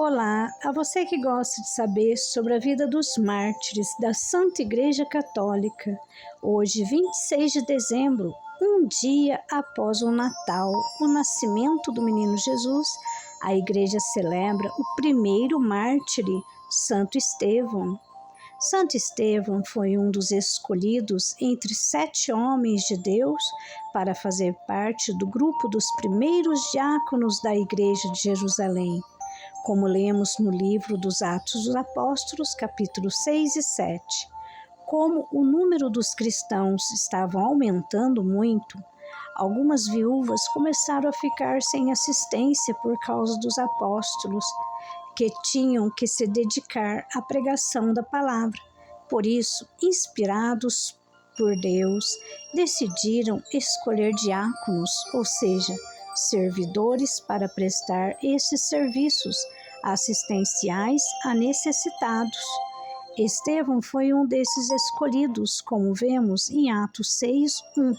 Olá, a você que gosta de saber sobre a vida dos mártires da Santa Igreja Católica. Hoje, 26 de dezembro, um dia após o Natal, o nascimento do menino Jesus, a Igreja celebra o primeiro mártire, Santo Estevão. Santo Estevão foi um dos escolhidos entre 7 homens de Deus para fazer parte do grupo dos primeiros diáconos da Igreja de Jerusalém, como lemos no livro dos Atos dos Apóstolos, capítulos 6 e 7. Como o número dos cristãos estava aumentando muito, algumas viúvas começaram a ficar sem assistência por causa dos apóstolos, que tinham que se dedicar à pregação da palavra. Por isso, inspirados por Deus, decidiram escolher diáconos, ou seja, servidores para prestar esses serviços assistenciais a necessitados. Estevão foi um desses escolhidos, como vemos em Atos 6:1.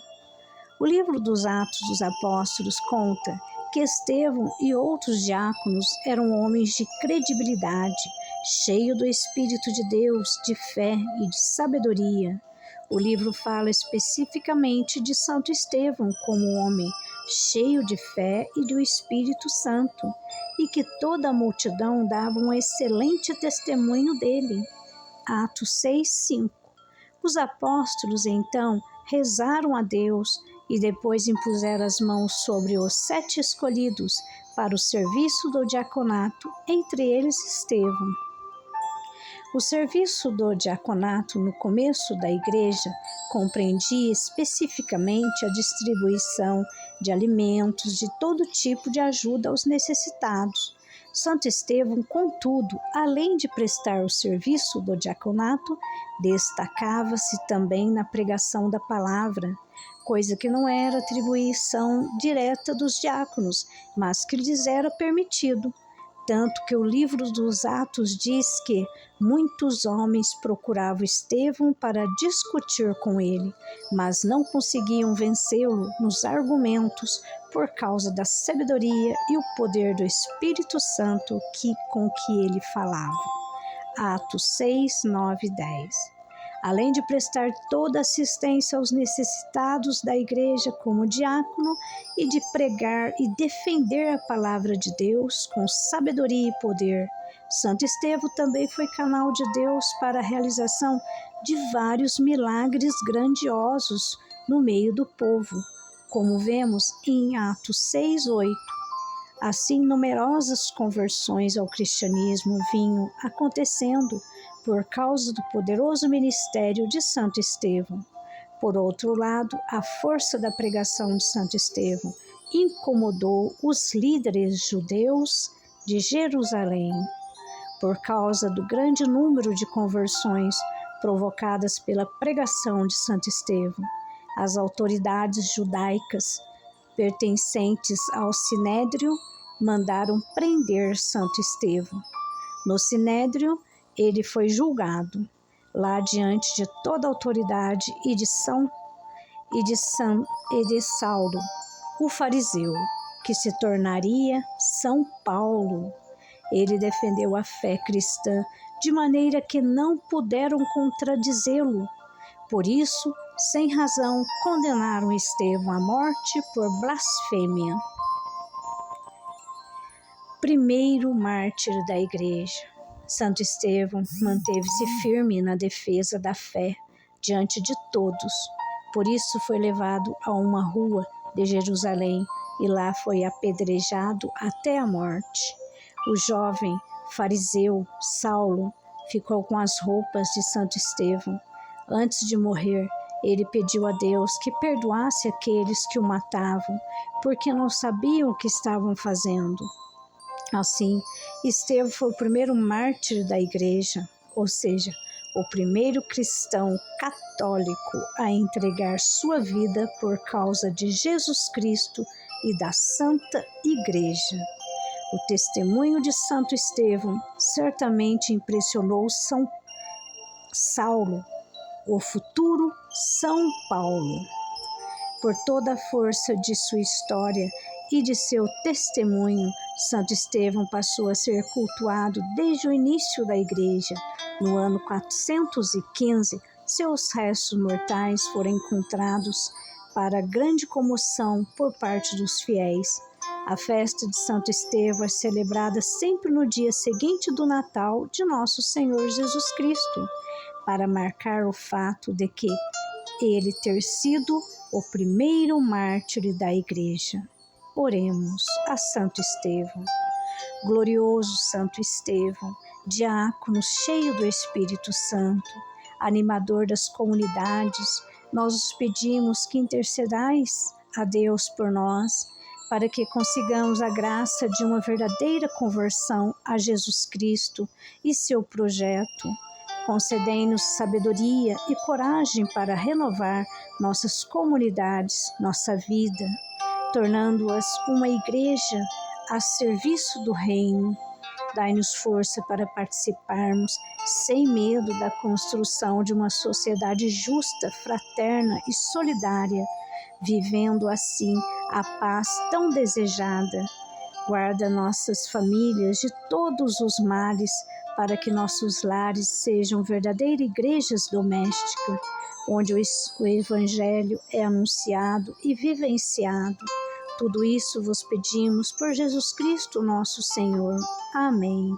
O livro dos Atos dos Apóstolos conta que Estevão e outros diáconos eram homens de credibilidade, cheios do Espírito de Deus, de fé e de sabedoria. O livro fala especificamente de Santo Estevão como um homem cheio de fé e do Espírito Santo, e que toda a multidão dava um excelente testemunho dele. Atos 6:5. Os apóstolos, então, rezaram a Deus e depois impuseram as mãos sobre os 7 escolhidos para o serviço do diaconato, entre eles Estevão. O serviço do diaconato no começo da igreja compreendia especificamente a distribuição de alimentos, de todo tipo de ajuda aos necessitados. Santo Estevão, contudo, além de prestar o serviço do diaconato, destacava-se também na pregação da palavra, coisa que não era atribuição direta dos diáconos, mas que lhes era permitido. Tanto que o livro dos Atos diz que muitos homens procuravam Estevão para discutir com ele, mas não conseguiam vencê-lo nos argumentos por causa da sabedoria e o poder do Espírito Santo com que ele falava. Atos 6, 9 e 10. Além de prestar toda assistência aos necessitados da igreja como diácono e de pregar e defender a palavra de Deus com sabedoria e poder, Santo Estevão também foi canal de Deus para a realização de vários milagres grandiosos no meio do povo, como vemos em Atos 6:8. Assim, numerosas conversões ao cristianismo vinham acontecendo por causa do poderoso ministério de Santo Estevão. Por outro lado, a força da pregação de Santo Estevão incomodou os líderes judeus de Jerusalém. Por causa do grande número de conversões provocadas pela pregação de Santo Estevão, as autoridades judaicas pertencentes ao Sinédrio mandaram prender Santo Estevão. No Sinédrio, ele foi julgado, lá diante de toda a autoridade e de Saulo, o fariseu, que se tornaria São Paulo. Ele defendeu a fé cristã de maneira que não puderam contradizê-lo. Por isso, sem razão, condenaram Estevão à morte por blasfêmia. Primeiro mártir da igreja. Santo Estevão manteve-se firme na defesa da fé diante de todos. Por isso foi levado a uma rua de Jerusalém e lá foi apedrejado até a morte. O jovem fariseu Saulo ficou com as roupas de Santo Estevão. Antes de morrer, ele pediu a Deus que perdoasse aqueles que o matavam, porque não sabiam o que estavam fazendo. Assim, Estevão foi o primeiro mártir da igreja, ou seja, o primeiro cristão católico a entregar sua vida por causa de Jesus Cristo e da Santa Igreja. O testemunho de Santo Estevão certamente impressionou São Saulo, o futuro São Paulo. Por toda a força de sua história e de seu testemunho, Santo Estevão passou a ser cultuado desde o início da Igreja. No ano 415, seus restos mortais foram encontrados para grande comoção por parte dos fiéis. A festa de Santo Estevão é celebrada sempre no dia seguinte do Natal de Nosso Senhor Jesus Cristo, para marcar o fato de que ele ter sido o primeiro mártir da Igreja. Oremos a Santo Estevão. Glorioso Santo Estevão, diácono cheio do Espírito Santo, animador das comunidades, nós os pedimos que intercedais a Deus por nós, para que consigamos a graça de uma verdadeira conversão a Jesus Cristo e seu projeto. Concedei-nos sabedoria e coragem para renovar nossas comunidades, nossa vida, tornando-as uma igreja a serviço do reino. Dai-nos força para participarmos sem medo da construção de uma sociedade justa, fraterna e solidária, vivendo assim a paz tão desejada. Guarda nossas famílias de todos os males, para que nossos lares sejam verdadeiras igrejas domésticas, onde o Evangelho é anunciado e vivenciado. Tudo isso vos pedimos por Jesus Cristo, nosso Senhor. Amém.